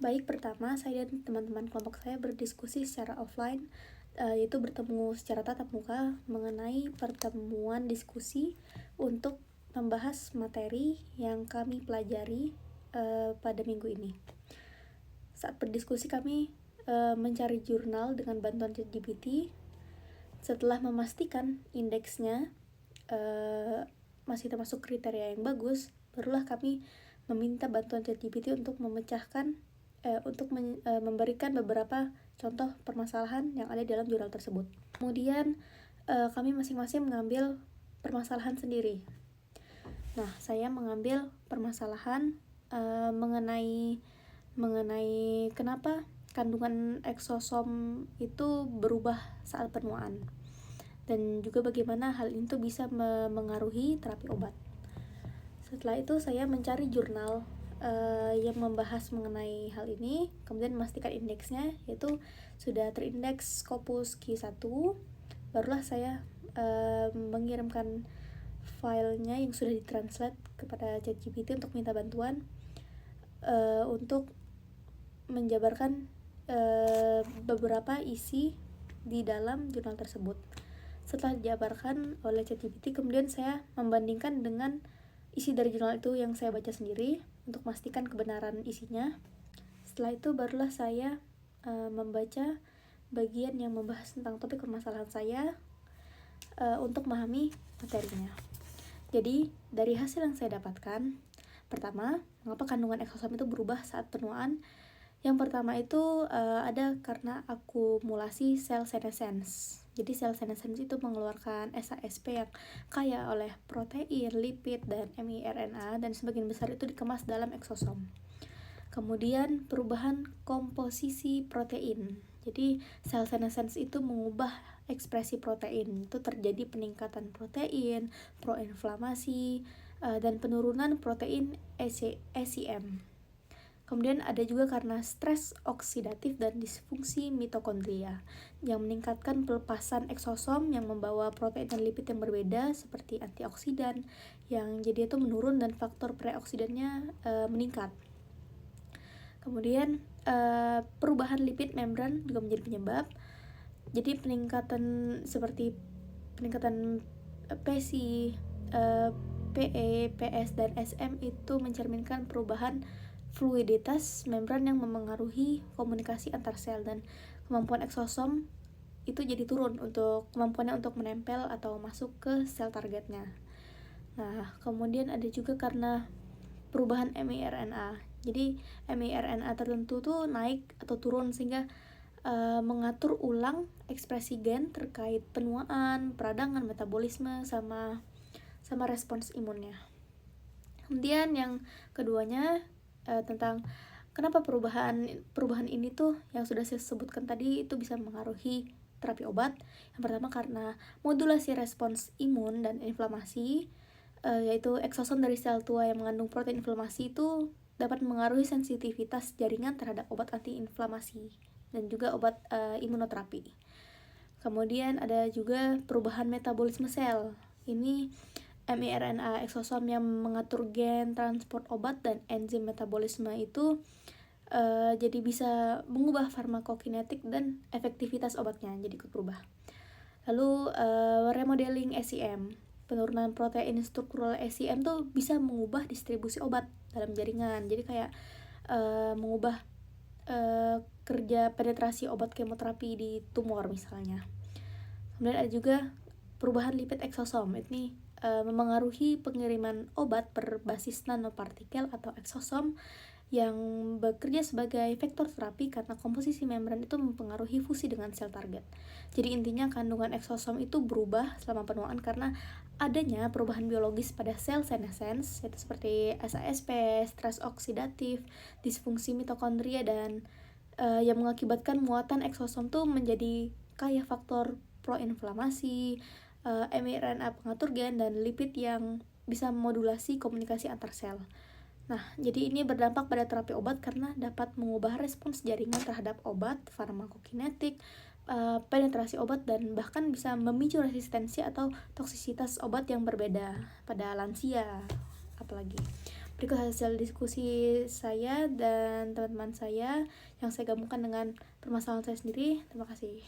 Baik, pertama saya dan teman-teman kelompok saya berdiskusi secara offline, yaitu bertemu secara tatap muka mengenai pertemuan diskusi untuk membahas materi yang kami pelajari pada minggu ini. Saat berdiskusi kami mencari jurnal dengan bantuan ChatGPT. Setelah memastikan indeksnya masih termasuk kriteria yang bagus, barulah kami meminta bantuan ChatGPT untuk memecahkan memberikan beberapa contoh permasalahan yang ada dalam jurnal tersebut. Kemudian kami masing-masing mengambil permasalahan sendiri. Nah, saya mengambil permasalahan mengenai kenapa kandungan eksosom itu berubah saat penuaan, dan juga bagaimana hal itu bisa mengaruhi terapi obat. Setelah itu saya mencari jurnal yang membahas mengenai hal ini, kemudian memastikan indeksnya, yaitu sudah terindeks Scopus Q1, barulah saya mengirimkan filenya yang sudah ditranslate kepada ChatGPT untuk minta bantuan untuk menjabarkan beberapa isi di dalam jurnal tersebut. Setelah dijabarkan oleh ChatGPT, kemudian saya membandingkan dengan isi dari jurnal itu yang saya baca sendiri untuk memastikan kebenaran isinya. Setelah itu barulah saya membaca bagian yang membahas tentang topik permasalahan saya untuk memahami materinya. Jadi dari hasil yang saya dapatkan, pertama, mengapa kandungan eksosom itu berubah saat penuaan? Yang pertama itu ada karena akumulasi sel senescence. Jadi sel senescence itu mengeluarkan SASP yang kaya oleh protein, lipid, dan miRNA, dan sebagian besar itu dikemas dalam eksosom. Kemudian perubahan komposisi protein. Jadi sel senescence itu mengubah ekspresi protein. Itu terjadi peningkatan protein, proinflamasi, dan penurunan protein ECM. Kemudian ada juga karena stres oksidatif dan disfungsi mitokondria yang meningkatkan pelepasan eksosom yang membawa protein dan lipid yang berbeda seperti antioksidan yang jadi itu menurun dan faktor preoksidannya meningkat. Kemudian perubahan lipid membran juga menjadi penyebab. Jadi seperti peningkatan PSI, PE, PS, dan SM itu mencerminkan perubahan fluiditas membran yang memengaruhi komunikasi antar sel, dan kemampuan eksosom itu jadi turun untuk kemampuannya untuk menempel atau masuk ke sel targetnya. Nah, kemudian ada juga karena perubahan miRNA. Jadi miRNA tertentu tuh naik atau turun sehingga mengatur ulang ekspresi gen terkait penuaan, peradangan, metabolisme, sama respons imunnya. Kemudian yang keduanya tentang kenapa perubahan ini tuh yang sudah saya sebutkan tadi itu bisa mengaruhi terapi obat. Yang pertama karena modulasi respons imun dan inflamasi, yaitu eksosom dari sel tua yang mengandung protein inflamasi itu dapat mengaruhi sensitivitas jaringan terhadap obat antiinflamasi dan juga obat imunoterapi. Kemudian ada juga perubahan metabolisme sel. Ini miRNA eksosom yang mengatur gen transport obat dan enzim metabolisme itu jadi bisa mengubah farmakokinetik dan efektivitas obatnya jadi ikut berubah. Lalu remodeling ECM, penurunan protein struktural ECM tuh bisa mengubah distribusi obat dalam jaringan. Jadi kayak mengubah kerja penetrasi obat kemoterapi di tumor misalnya. Kemudian ada juga perubahan lipid eksosom. Ini memengaruhi pengiriman obat berbasis nanopartikel atau eksosom yang bekerja sebagai vektor terapi karena komposisi membran itu mempengaruhi fusi dengan sel target. Jadi intinya kandungan eksosom itu berubah selama penuaan karena adanya perubahan biologis pada sel senescence, yaitu seperti SASP, stres oksidatif, disfungsi mitokondria, dan yang mengakibatkan muatan eksosom tuh menjadi kaya faktor proinflamasi, miRNA pengatur gen, dan lipid yang bisa memodulasi komunikasi antar sel. Nah, jadi ini berdampak pada terapi obat karena dapat mengubah respons jaringan terhadap obat, farmakokinetik, penetrasi obat, dan bahkan bisa memicu resistensi atau toksisitas obat yang berbeda pada lansia apalagi. Berikut hasil diskusi saya dan teman-teman saya yang saya gabungkan dengan permasalahan saya sendiri. Terima kasih.